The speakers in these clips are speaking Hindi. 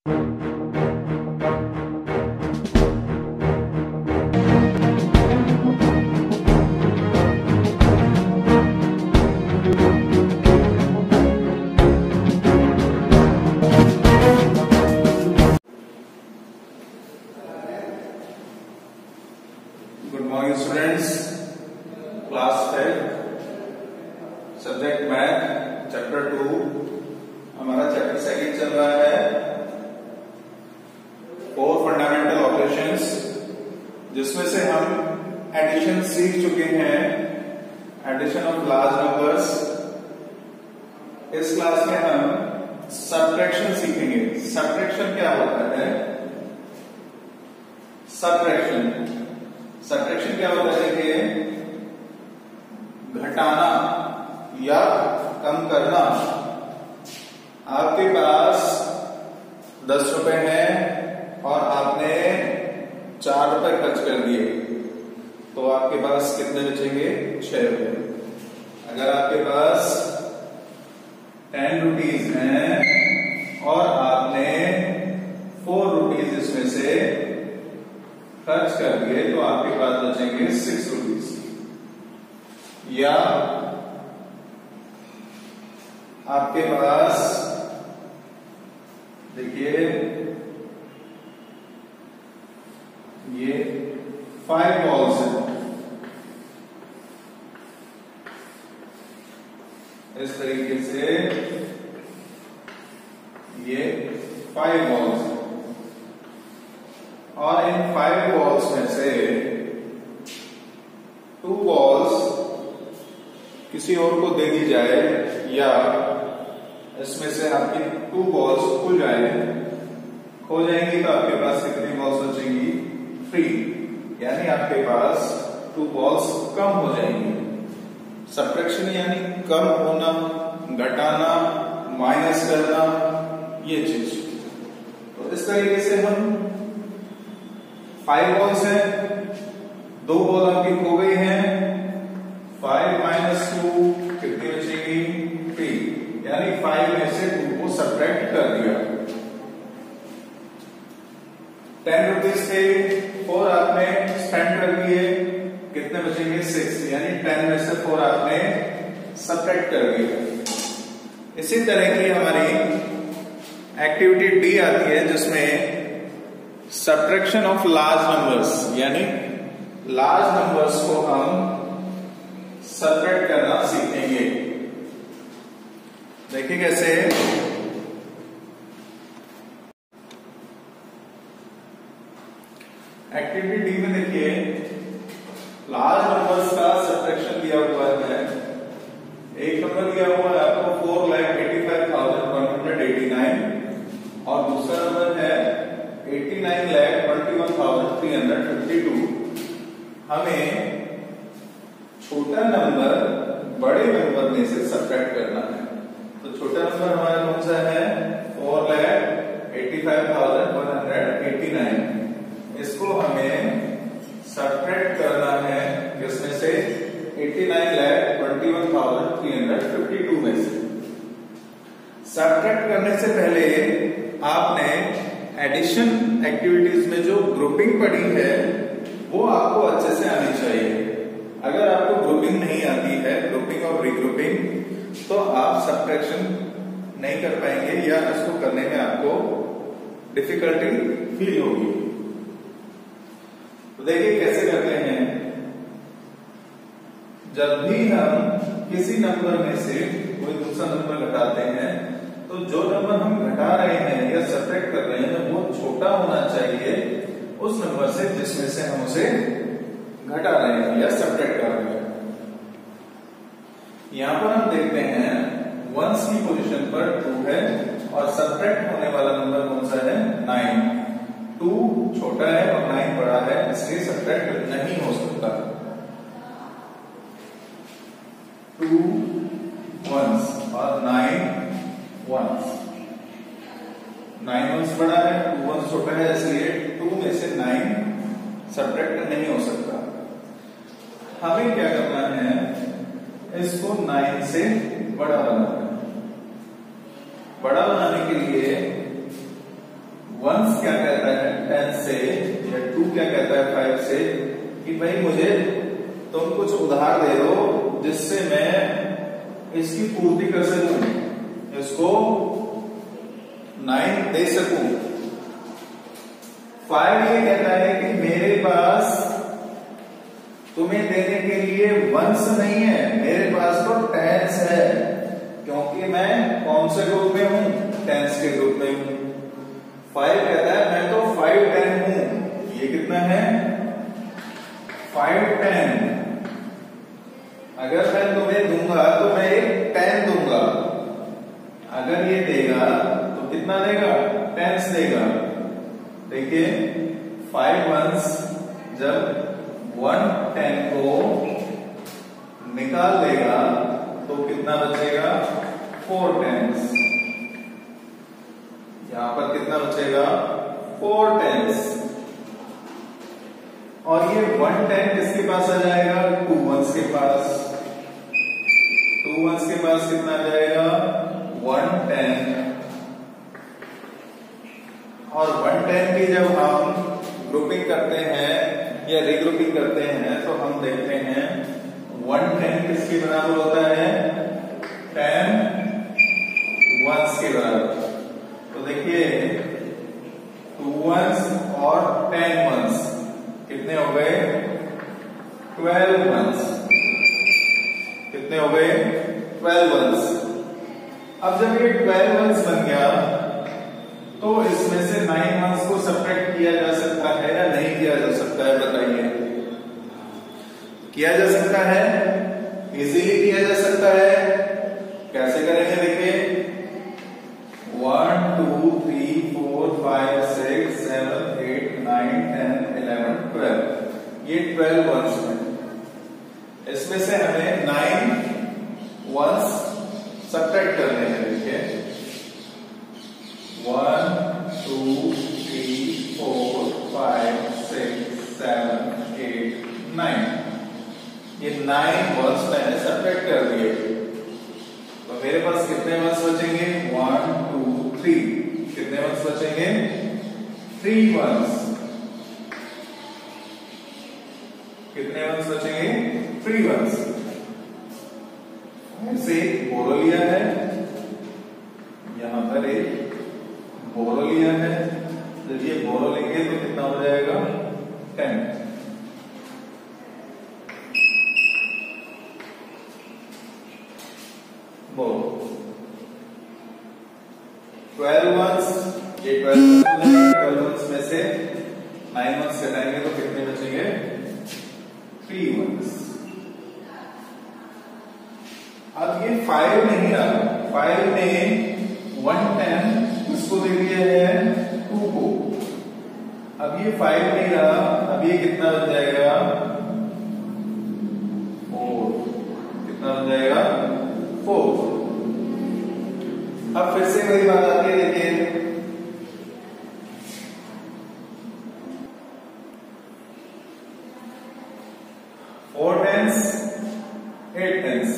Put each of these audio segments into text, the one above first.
Good morning students, class 5 subject math chapter 2। हमारा चैप्टर सेकंड चल रहा है 4 फंडामेंटल ऑपरेशंस, जिसमें से हम एडिशन सीख चुके हैं, एडिशन ऑफ लार्ज नंबर्स। इस क्लास में हम सबट्रैक्शन सीखेंगे। सबट्रैक्शन क्या होता है? सबट्रैक्शन क्या होता है? देखिए, घटाना या कम करना। आपके पास 10 रुपए हैं और आपने 4 रुपए खर्च कर दिए, तो आपके पास कितने बचेंगे? 6 रुपए। अगर आपके पास 10 रुपीज हैं और आपने 4 रुपीज इसमें से खर्च कर दिए, तो आपके पास बचेंगे 6 रुपीज। या आपके पास देखिए, ये 5 बॉल्स हैं। इस तरीके से ये 5 बॉल्स हैं और इन 5 बॉल्स में से 2 बॉल्स किसी और को दे दी जाए, या इसमें से आपकी 2 बॉल्स खो जाएंगी, तो आपके पास कितनी बॉल्स बचेंगी? 3। यानी आपके पास 2 बॉल्स कम हो जाएंगी। सबट्रैक्शन यानी कम होना, घटाना, माइनस करना, ये चीज। तो इस तरीके से हम 5 बॉल्स हैं, 2 बॉल आपकी खो गई हैं, 5 - 2 कितनी बचेगी? 3। यानी 5 में से 2 को सब्ट्रैक्ट कर दिया। 10 रुपीज थे, 4 आपने स्पेंड कर दिए, कितने बचेंगे? 6। यानी 10 में से 4 आपने सब्ट्रैक्ट कर दिया। इसी तरह की हमारी एक्टिविटी डी आती है, जिसमें सब्ट्रैक्शन ऑफ लार्ज नंबर्स, यानी लार्ज नंबर्स को हम सब्ट्रैक्ट करना सीखेंगे। देखिए कैसे। एक्टिविटी डी में देखिए, लार्ज नंबर्स का सब्ट्रैक्शन दिया हुआ है। एक नंबर दिया हुआ है आपको 4,85,189 और दूसरा नंबर है 89,21,352। हमें छोटा नंबर बड़े नंबर में से सब्ट्रैक्ट करना है। तो छोटा नंबर हमारा कौन सा है? 4,85,189। इसको हमें सब्ट्रैक्ट करना है किसमें से? 89,21,352 में से। सब्ट्रैक्ट करने से पहले आपने एडिशन एक्टिविटीज में जो ग्रुपिंग पढ़ी है, वो आपको अच्छे से आनी चाहिए। अगर आपको ग्रुपिंग नहीं आती है, ग्रुपिंग और रीग्रुपिंग, तो आप सब्ट्रैक्शन नहीं कर पाएंगे या इसको करने में आपको डिफिकल्टी फील होगी। तो देखिए कैसे करते हैं। जब भी हम किसी नंबर में से कोई दूसरा नंबर घटाते हैं, तो जो नंबर हम घटा रहे हैं या सब्ट्रैक्ट कर रहे हैं, वो छोटा होना चाहिए उस नंबर से जिसमें से हम उसे घटा रहे हैं या सब्ट्रैक्ट कर रहे हैं। यहां पर हम देखते हैं वंस की पोजीशन पर 2 है और सब्ट्रैक्ट होने वाला नंबर कौन सा है? 9। 2 छोटा है और 9 बड़ा है, इसलिए सब्ट्रैक्ट नहीं हो सकता। 2 वंस और 9 वंस। 9 वंस बड़ा है, 2 वंस छोटा है, इसलिए 2 में से 9 सब्ट्रैक्ट नहीं हो सकता। हमें क्या करना है? इसको 9 से बड़ा बनाना है। बड़ा बनाने के लिए वंस क्या कहता है 10 से, या 2 क्या कहता है 5 से, कि भाई मुझे तुम कुछ उधार दे दो जिससे मैं इसकी पूर्ति कर सकूं, इसको 9 दे सकूं। 5 ये कहता है कि मेरे पास तुम्हें देने के लिए वंस नहीं है, मेरे पास तो टेंस है, क्योंकि मैं कौन से ग्रुप में हूं, टेंस के ग्रुप में हूं। 5 कहता है मैं तो 5 10 हूं, ये कितना है 5 10। अगर मैं तुम्हें दूंगा तो मैं एक 10 दूंगा, अगर ये देगा तो कितना देगा, टेंस देगा। देखिए 5 वंस, जब 1 10 को निकाल देगा तो कितना बचेगा 4 टेंस। यहां पर कितना बचेगा 4 टेंस। और ये 1 10 किसके पास आ जाएगा, 2 वंस के पास। 2 वंस के पास कितना आ जाएगा 1 10। और 1 10 की जब हम ग्रुपिंग करते हैं या रिग्रुपिंग करते हैं तो हम देखते हैं 1 10 किसके बराबर होता है, 10 वंस के बराबर। तो देखिए 2 वंस और 10 वंस कितने हो गए 12 वंस, कितने हो गए 12 वंस। अब जब ये 12 वंस बन गया तो इसमें से 9 वंस को सब्ट्रैक्ट किया जा सकता है या नहीं किया जा सकता है, बताइए। किया जा सकता है, इजीली किया जा सकता है। कैसे करेंगे, देखिए 1 2 3 4 5 6 7 8 9 10 11 12, ये 12 वंस है। इसमें से हमें 9 वंस सब्ट्रैक्ट करने हैं। देखिए 1 2 3 4 5 6 7 8 9, ये 9 वंस मैंने सब्ट्रैक्ट कर दिए। तो मेरे पास कितने वंस बचेंगे 1 2 3, कितने वंस बचेंगे 3 वंस। कितने वंस बचेंगे 3 वंस। ऐसे बोरो लिया है, यहां पर एक बोरो लिया है, जब ये बोरो लेंगे तो कितना हो जाएगा 10। बोरो 12 वंस, ये 12 वंस में से 9 वंस घटाएंगे तो कितने बचेंगे 3 वंस। अब ये 5 नहीं रहा, 5 में 1 10 इसको दे दिया है 2 को। अब ये 5 नहीं रहा, अब ये कितना बन जाएगा 4, कितना बन जाएगा 4। अब फिर से वही बात आती है, देखिए 4 tens 8 tens,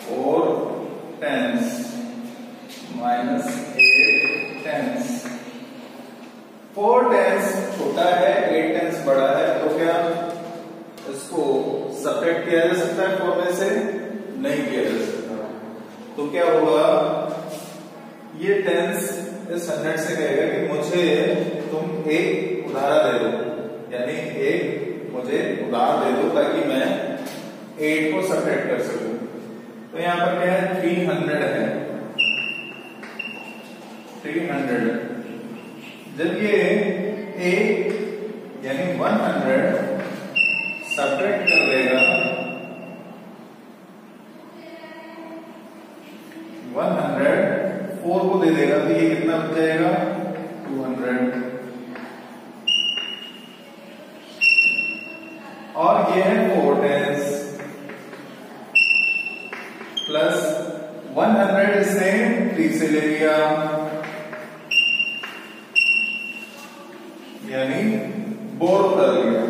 4 tens minus 8 tens. 4 tens छोटा है, 8 टेंस बड़ा है, तो क्या इसको सब्ट्रैक्ट किया जा सकता है 4 में से, नहीं किया जा सकता। तो क्या होगा, ये टेंस इस 100 से कहेगा कि मुझे तुम एक उधार दे दो, यानी एक मुझे उधार दे दो ताकि मैं 8 को सब्ट्रैक्ट कर सकूं। तो यहां पर क्या है 300 है, 300। जब ये 8 यानी 100 सब्ट्रैक्ट कर देगा 100, 4 को दे देगा तो ये कितना बच जाएगा 200। और ये है 4 टेंस प्लस 100 इसने 3 से ले लिया, यानी बोरो कर लिया,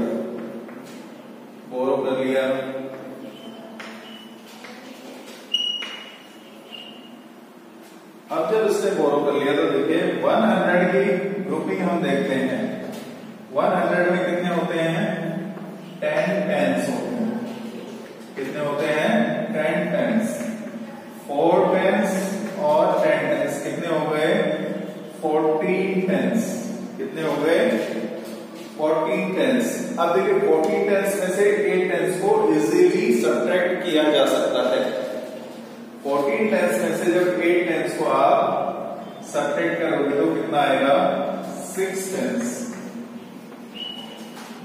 बोरो कर लिया। अब जब इसने बोरो कर लिया तो देखिए 100 की ग्रुपिंग हम देखते हैं। 100 में कितने होते हैं? 10 टेंस होते हैं। कितने होते हैं? 10 टेंस। 4 टेंस और 10 टेंस कितने हो गए? 14 टेंस। कितने हो गए? 14 टेंस। अब देखिए 14 टेंस में से 8 टेंस को इजीली सब्ट्रैक्ट किया जा सकता है। 14 टेंस में से जब 8 टेंस को आप सब्ट्रैक्ट करोगे तो कितना आएगा? 6 टेंस।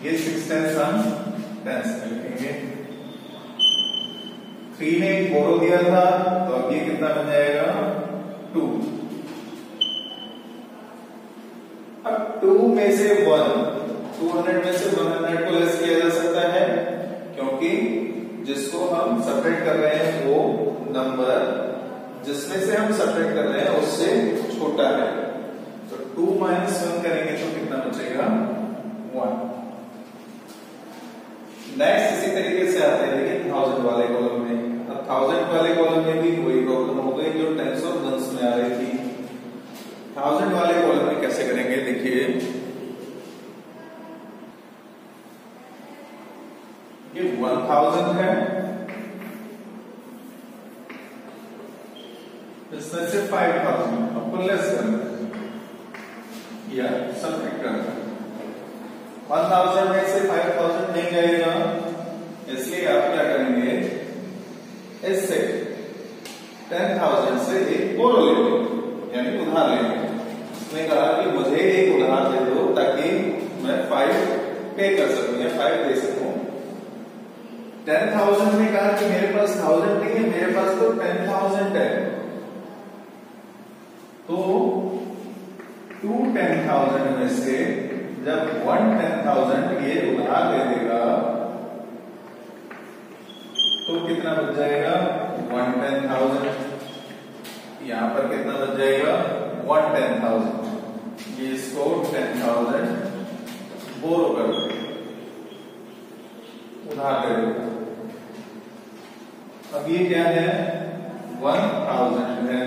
ये 6 टेंस हम टेंस में लिखेंगे। 3 ने एक बोरो दिया था तो अब ये कितना बन जाएगा? 2। अब 2 में से 1, 200 में से 100 को लेस किया जा सकता है, क्योंकि जिसको हम सब्ट्रैक्ट कर रहे हैं वो नंबर जिसमें से हम सब्ट्रैक्ट कर रहे हैं उससे छोटा है। तो 2 - 1 करेंगे तो कितना बचेगा? 1। नेक्स्ट इसी तरीके से आते हैं देखिए 1000 वाले कॉलम में। अब 1000 वाले कॉलम में भी वही प्रॉब्लम हो गई जो टेंस और वंस में आ रही थी। 1000 वाले कॉलम में कैसे करेंगे? देखिए ये 1000 है, इसमें से 5000 आपको लेस करना है या सब्ट्रैक्ट करना है। 1000 में से 5000 नहीं जाएगा, इसलिए आप क्या करेंगे? इससे 10,000 से एक बोरो लेंगे, यानी उधार लेंगे। उसने कहा कि मुझे एक उधार दे दो ताकि मैं 5 पे कर सकूं या 5 दे सकूं। 10,000 में कहा कि मेरे पास 1000 नहीं है, मेरे पास तो 10,000 है। तो 2 10,000 में से जब 1 10,000 ये उधार दे देगा तो कितना बच जाएगा? 1 10,000। यहां पर कितना बच जाएगा? 1 10,000। ये इसको 10,000 बोरो कर देगा, उधार दे देगा। अब ये क्या है? 1000 है,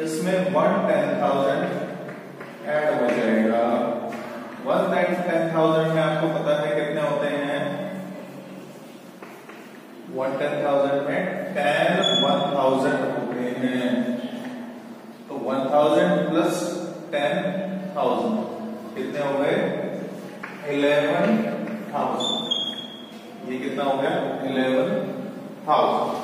इसमें 1 10,000 ऐड हो जाएगा। 1 10,000 में आपको पता है कितने होते हैं? 1 10,000 में 10 1000 होते हैं। तो 1000 प्लस 10,000 कितने हो गए? 11,000। ये कितना हो गया? 11,000।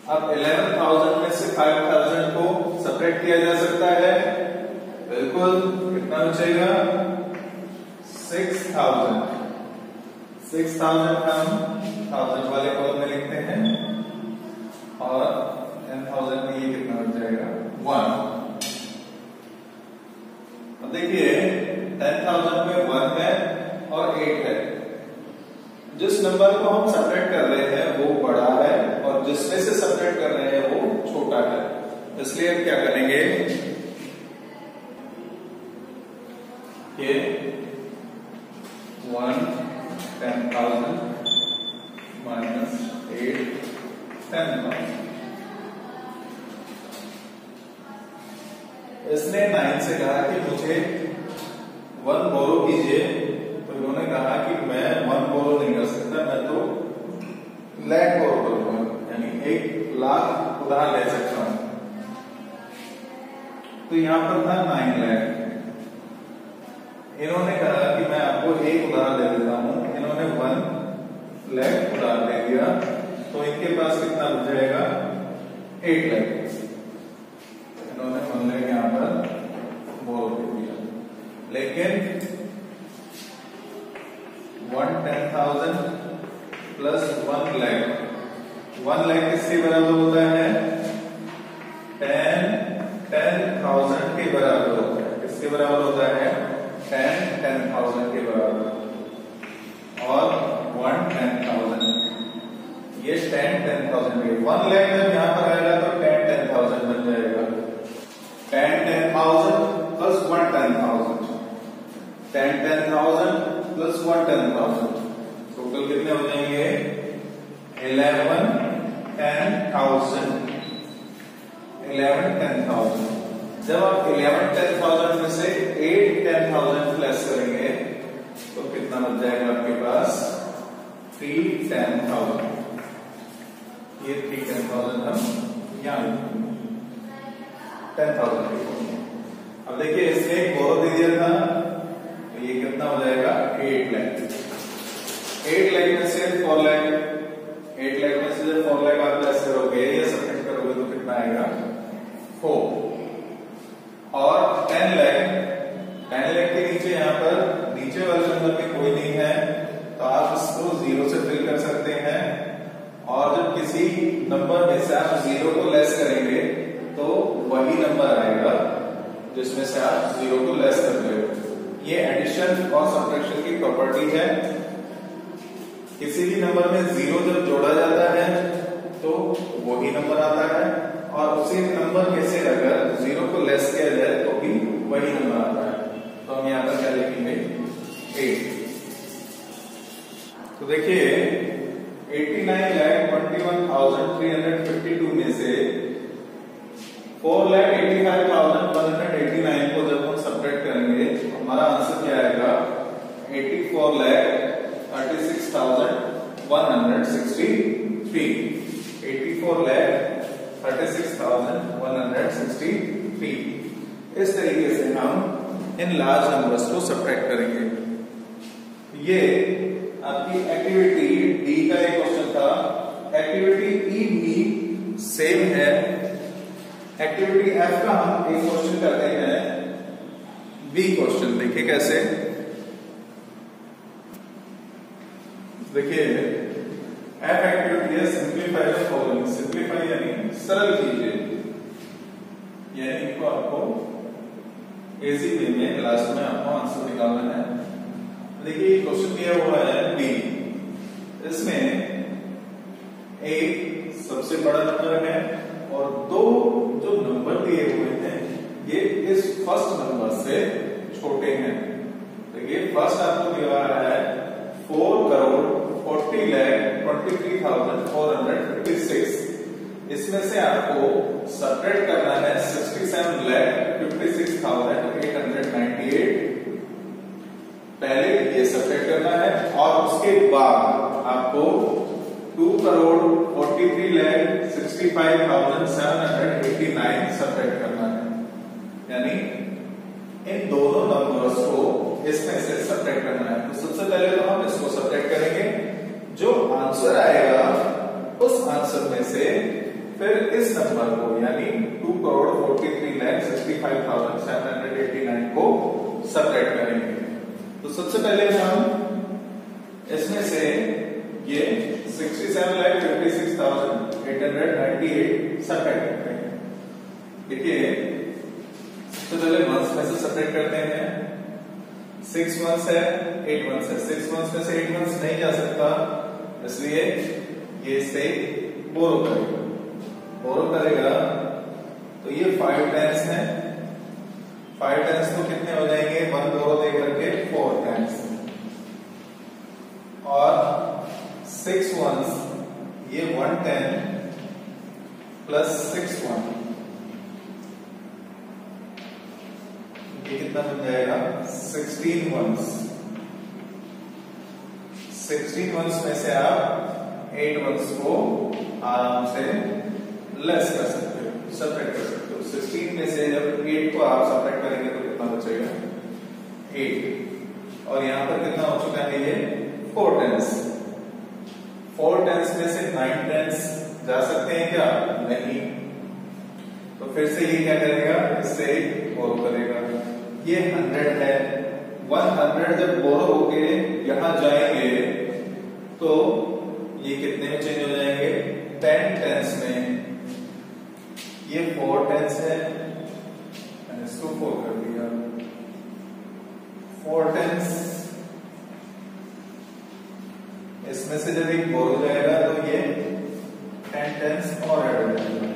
अब 11,000 में से 5,000 को सब्ट्रैक्ट किया जा सकता है, बिल्कुल। कितना बचेगा? 6,000। 6,000 हम 1000 वाले कॉलम में लिखते हैं और 10,000 में ये कितना बच जाएगा? 1। अब देखिए 10,000 में 1 है और 8 है। जिस नंबर को हम सब्ट्रैक्ट कर रहे हैं वो बड़ा है और जिसमें से सब्ट्रैक्ट कर रहे हैं वो छोटा है, इसलिए हम क्या करेंगे? ये 1 10,000 माइनस 8 10,000। इसने 9 से कहा कि मुझे 1 बोरो कीजिए, तो उन्होंने कहा कि मैं 1 बोरो नहीं कर सकता, मैं तो लाख बोरो करूंगा, यानी 1 लाख उधार ले सकता हूं। तो यहां पर था 9 लाख। इन्होंने कहा कि मैं आपको 1 उधार दे देता हूं, इन्होंने 1 लाख उधार दे दिया, तो इनके पास कितना बच जाएगा? 8 लाख। इन्होंने 1 लाख यहां पर बोरो दे दिया, लेकिन 1 10,000 प्लस 1 लाख, 1 लाख किसके बराबर होता है? 10,000 के बराबर होता है। किसके बराबर होता है? 10,000 के बराबर। और 1 10,000, ये 10,000 है। 1 लाख जब यहां पर आएगा तो 10,000 बन जाएगा। 10,000 प्लस 1 10,000, 10,000 प्लस 1 10,000, टोटल कितने हो जाएंगे? 11 10,000। 11 10,000 जब आप 11 10,000 में से 8 10,000 प्लस करेंगे तो कितना बच जाएगा आपके पास 3 10,000। ये 3 10,000 हम यहाँ 10,000। अब देखिए इसने एक बोरो दे दिया था तो ये कितना हो जाएगा 8 लाख। 8 लाख में से 4 लाख, 8 लाख में से जब 4 लाख आप प्लस करोगे या सब्ट्रैक्ट करोगे तो कितना आएगा 4। और 10 लाख, 10 लाख के नीचे यहाँ पर नीचे वाले नंबर में कोई नहीं है तो आप इसको 0 से फिल कर सकते हैं। और जब किसी नंबर में से आप 0 को लेस करेंगे तो वही नंबर आएगा जिसमें से आप 0 को लेस कर रहे हो। ये एडिशन और सब्ट्रैक्शन की प्रॉपर्टी है। किसी भी नंबर में 0 जब जोड़ा जाता है तो वही नंबर आता है और उसी नंबर में से अगर 0 को लेस किया जाए तो भी वही नंबर आता है। तो हम यहाँ पर क्या लिखेंगे 8। तो देखिए 89,21,352 में से 4,85,189 को जब हम सब्ट्रैक्ट करेंगे तो हमारा आंसर क्या आएगा 84,36,163। 84,36,163। इस तरीके से हम इन लार्ज नंबर्स को सब्ट्रैक्ट करेंगे। ये आपकी एक्टिविटी डी का एक क्वेश्चन था। एक्टिविटी ई भी सेम है। एक्टिविटी एफ का हम एक क्वेश्चन करते हैं बी क्वेश्चन। देखिए कैसे, देखिए एफ एक्टिविटी है सिंप्लीफाई द फॉलोइंग। सिंप्लीफाई यानी सरल कीजिए, यानी इनको आपको इजी वे में लास्ट में आपको आंसर निकालना है। देखिए क्वेश्चन दिया हुआ है बी, इसमें एक सबसे बड़ा नंबर है और 2 जो नंबर दिए हुए हैं ये इस फर्स्ट नंबर से छोटे हैं। देखिए फर्स्ट आपको दिया है 4,40,23,456। इसमें से आपको सब्ट्रैक्ट करना है 67,56,898। पहले ये सब्ट्रैक्ट करना है और उसके बाद आपको 2,43,65,789 सब्ट्रैक्ट करना है। यानी इन दोनों नंबर्स को इसमें से सब्ट्रैक्ट करना है। तो सबसे पहले तो हम इसको सब्ट्रैक्ट करेंगे। जो आंसर आएगा उस आंसर में से फिर इस नंबर को यानी 2,43,65,789 को सब्ट्रैक्ट करेंगे। तो सबसे पहले हम इसमें से ये 67,56,898 सब्ट्रैक्ट करते हैं। देखिए सबसे पहले वंस में से सब्ट्रैक्ट करते हैं। 6 वंस है, 8 वंस है। 6 वंस में से 8 वंस नहीं जा सकता, इसलिए ये से बोरो करेगा। बोरो करेगा तो ये 5 टेंस है। 5 टेंस तो कितने हो जाएंगे 1 बोरो दे करके 4 टेंस। और 6 वंस ये 110 प्लस 6 1, ये कितना बन जाएगा 16 वंस। 16 वंस में से आप 8 वंस को आराम से लेस कर सकते हो, सब्ट्रैक्ट कर सकते हो। 16 में से जब 8 को आप सब्ट्रैक्ट करेंगे तो कितना बचेगा 8। और यहां पर कितना हो चुका है ये 4 टेंस। 4 टेंस में से 9 टेंस जा सकते हैं क्या? नहीं। तो फिर से ये क्या करेगा, इससे बोरो करेगा। ये 100 है। 100 जब बोरो होके यहां जाएंगे तो ये कितने में चेंज हो जाएंगे 10 टेंस में। ये 4 टेंस है, मैंने इसको 4 कर दिया। 4 टेंस इसमें से जब एक बोरो जाएगा तो ये 10 टेंस और ऐड हो जाएगा।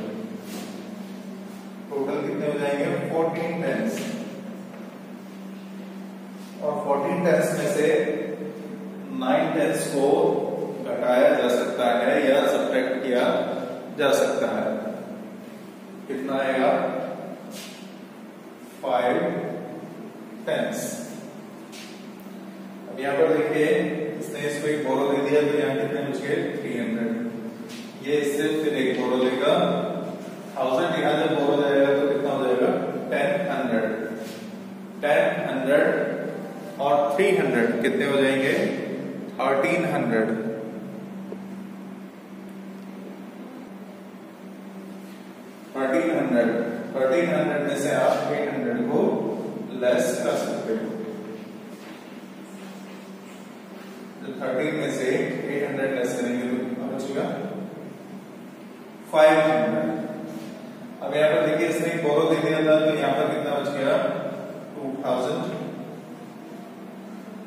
टोटल कितने हो जाएंगे 14 टेंस। और 14 टेंस में से 9 टेंस को घटाया जा सकता है या सब्ट्रैक्ट किया जा सकता है। कितना आएगा 5/10। अब यहाँ पर देखिए इसने इसको एक बोरो दे दिया, तो यहाँ कितने बच गए 300। ये इससे फिर एक बोरो लेगा 1000, यहाँ जब बोरो जाएगा तो कितना हो जाएगा 1000। 1000 और 300 कितने हो जाएंगे 1300। 1300 में से आप 800 को लेस कर सकते हो। 13 में से 800 लेस करेंगे तो कितना बचेगा 500। अब यहाँ पर देखिए इसने एक बोरो दे दिया था, तो यहाँ पर कितना बच गया 2000।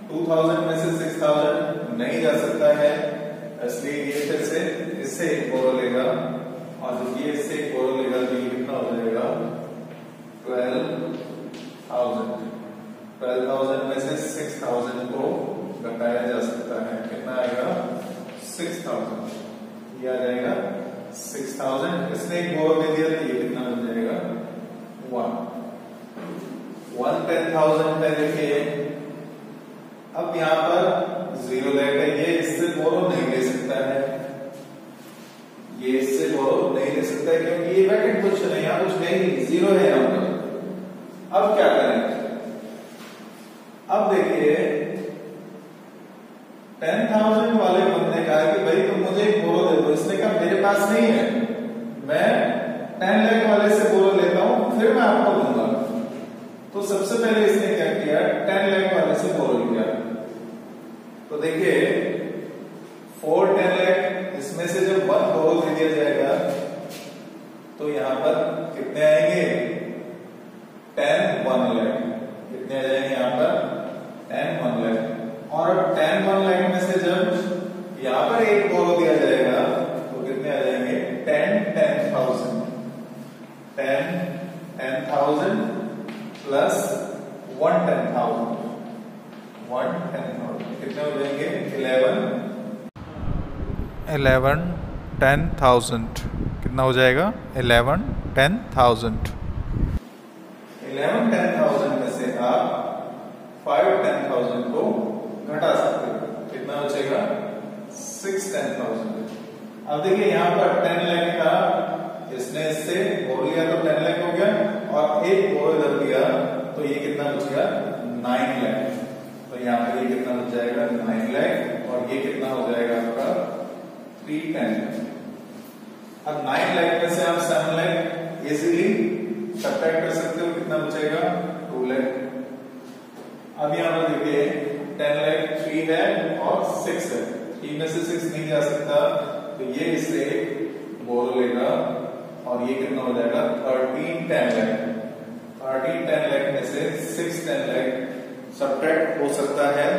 2000 में से 6000 नहीं जा सकता है, इसलिए ये फिर से इससे एक बोरो लेगा, और जब ये इससे एक बोरो लेगा तो ये कितना हो जाएगा 12,000। 12,000 में से 6,000 को घटाया जा सकता है, कितना आएगा 6,000। ये आ जाएगा 6,000। इसने एक बोरो दे दिया तो ये कितना बन जाएगा 1 10,000 पे देखिए अब यहाँ पर 0 लेगा, ये इससे बोरो नहीं ले सकता है, ये इससे बोरो नहीं ले सकता है क्योंकि ये वैकेंट पोजीशन है, यहाँ कुछ है ही 0 है यहाँ पर। अब क्या करेंगे, अब देखिए 10,000 वाले बंदे ने कहा कि भाई तुम मुझे एक बोरो दे दो, इसने कहा मेरे पास नहीं है, मैं 10 लाख वाले से बोरो लेता हूं फिर मैं आपको दूंगा। तो सबसे पहले इसने क्या किया 10 लाख वाले से बोरो लिया। तो देखिए 4 10 लाख, इसमें से जब 1 बोरो दे दिया जाएगा तो यहां पर कितने आएंगे 10 1 लाख, कितने आ जाएंगे यहां पर 10 1 लाख। और 10 1 लाख में से जब यहां पर एक बोरो दिया जाएगा तो कितने आ जाएंगे 10 10,000। 10 10,000 प्लस 1 10,000, 1 10,000 कितने हो जाएंगे 11 10,000 कितना हो जाएगा 11 10,000। 11 10,000 में से आप 5 10,000 को घटा सकते हो, कितना बचेगा 6 10,000। अब देखिए यहाँ पर 10 लाख का इसने इससे बोरो लिया तो 10 लाख हो गया, और एक बोरो इधर दिया तो ये कितना बचेगा 9 लाख। तो यहाँ पर ये कितना बच जाएगा 9 लाख, और ये कितना हो जाएगा आपका 310। अब 9 लाख में से आप 7 लाख इजीली सब्ट्रैक्ट कर सकते हो, कितना बचेगा 2 लाख। अब यहाँ पर देखिए 10 लाख 3 है और 6 है, 3 में से 6 नहीं जा सकता, तो ये इससे बोरो लेगा और ये कितना हो जाएगा 13 10 लाख। 13 10 लाख में से 6 10 लाख सब्ट्रैक्ट हो सकता है।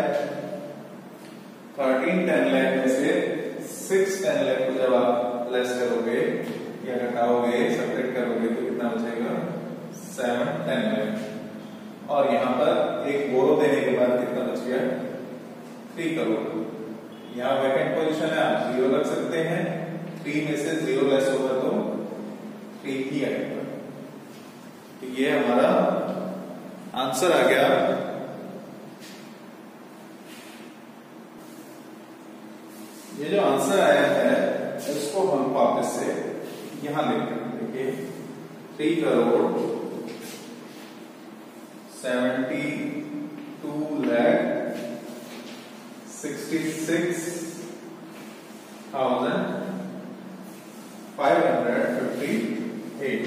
13 10 लाख में से 6 10 लाख को जब आप लेस करोगे या घटाओगे सब्ट्रैक्ट करोगे तो कितना बचेगा 7 10 लाख। और यहाँ पर एक बोरो देने के बाद कितना बच गया 3 करोड़। यहाँ वैकेंट पोजीशन है, आप 0 रख सकते हैं, 3 में से 0 लेस होगा तो 3 ही आएगा। तो ये हमारा आंसर आ गया। ये जो आंसर आया है इसको हम वापस से यहां लिखते हैं, देखिए 3 करोड़ 72,66,558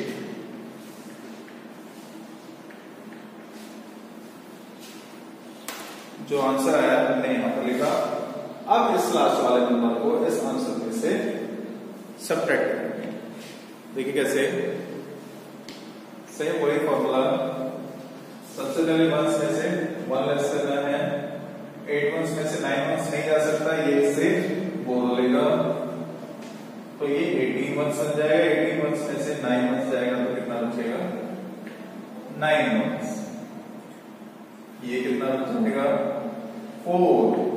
जो आंसर आया हमने यहां पर लिखा। अब इस लास्ट वाले नंबर को इस आंसर में से सब्ट्रैक्ट करेंगे। देखिए कैसे, सेम वही फॉर्मूला, सबसे पहले 1s में से 1 लेस करना है, 8 1s में से 9 1s नहीं जा सकता, ये इससे बोरो लेगा तो ये 18 1s बन जाएगा, 18 1s में से 9 1s जाएगा तो कितना बचेगा 9 1s। ये कितना बचेगा 4,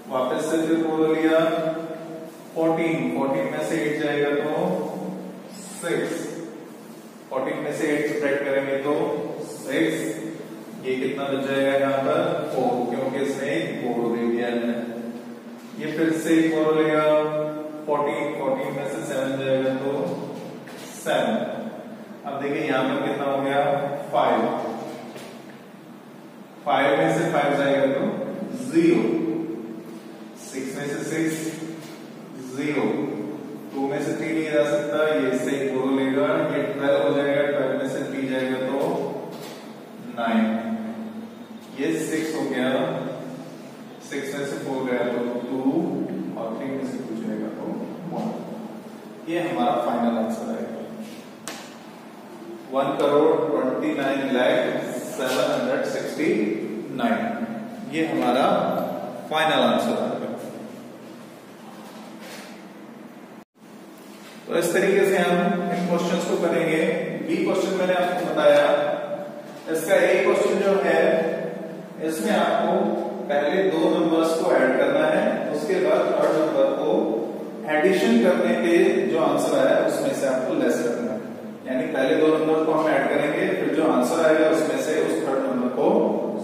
वापस से फिर बोरो लिया 14, 14 में से 8 जाएगा तो 6, 14 में से 8 सब्ट्रैक्ट करेंगे तो 6, ये कितना बच जाएगा यहाँ पर 4, क्योंकि इसने एक बोरो दे दिया है। ये फिर से एक बोरो लेगा, 14 में से 7 जाएगा तो 7। अब देखिए यहाँ पर कितना हो गया 5 में से 5 जाएगा तो 0, 6 में से 6 0, 2 में से 3 नहीं जा सकता, ये इससे एक बोरो लेगा, ये 12 हो जाएगा, 12 में से 3 जाएगा तो 9, ये 6 हो गया, 6 में से 4 गया तो 2 और 3 में से 2 जाएगा तो 1। ये हमारा फाइनल आंसर आएगा 1,29,769। ये हमारा फाइनल आंसर आएगा। तो इस तरीके से हम इन क्वेश्चंस को करेंगे। बी क्वेश्चन मैंने आपको बताया, इसका ए क्वेश्चन जो है इसमें आपको पहले 2 नंबर्स को ऐड करना है, उसके बाद थर्ड नंबर को एडिशन करने पे जो आंसर आया उसमें से आपको लेस करना है। यानी पहले 2 नंबर को हम ऐड करेंगे, फिर जो आंसर आएगा उसमें से उस थर्ड नंबर को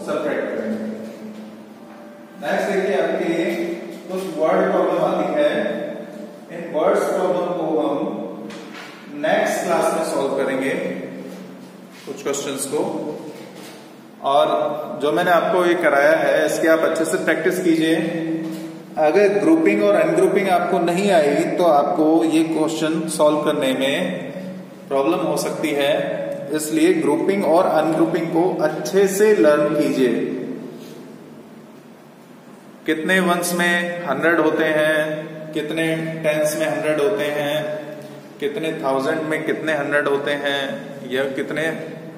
सबट्रैक्ट करेंगे। नेक्स्ट देखिए आपकी कुछ वर्ड प्रॉब्लम आती है। इन वर्ड्स प्रॉब्लम को हम नेक्स्ट क्लास में सॉल्व करेंगे कुछ क्वेश्चंस को, और जो मैंने आपको ये कराया है इसकी आप अच्छे से प्रैक्टिस कीजिए। अगर ग्रुपिंग और अनग्रुपिंग आपको नहीं आई तो आपको ये क्वेश्चन सॉल्व करने में प्रॉब्लम हो सकती है, इसलिए ग्रुपिंग और अनग्रुपिंग को अच्छे से लर्न कीजिए। कितने वंस में 100 होते हैं, कितने टेंस में 100 होते हैं, कितने थाउजेंड में कितने 100 होते हैं, या कितने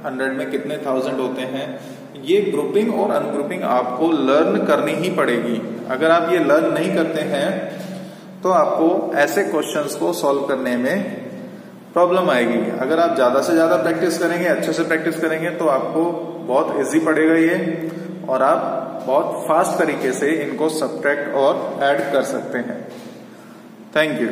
100 में कितने 1000 होते हैं। ये ग्रुपिंग और अनग्रुपिंग आपको लर्न करनी ही पड़ेगी। अगर आप ये लर्न नहीं करते हैं तो आपको ऐसे क्वेश्चंस को सॉल्व करने में प्रॉब्लम आएगी। अगर आप ज्यादा से ज्यादा प्रैक्टिस करेंगे, अच्छे से प्रैक्टिस करेंगे तो आपको बहुत इजी पड़ेगा ये, और आप बहुत फास्ट तरीके से इनको सब्ट्रैक्ट और ऐड कर सकते हैं। Thank you.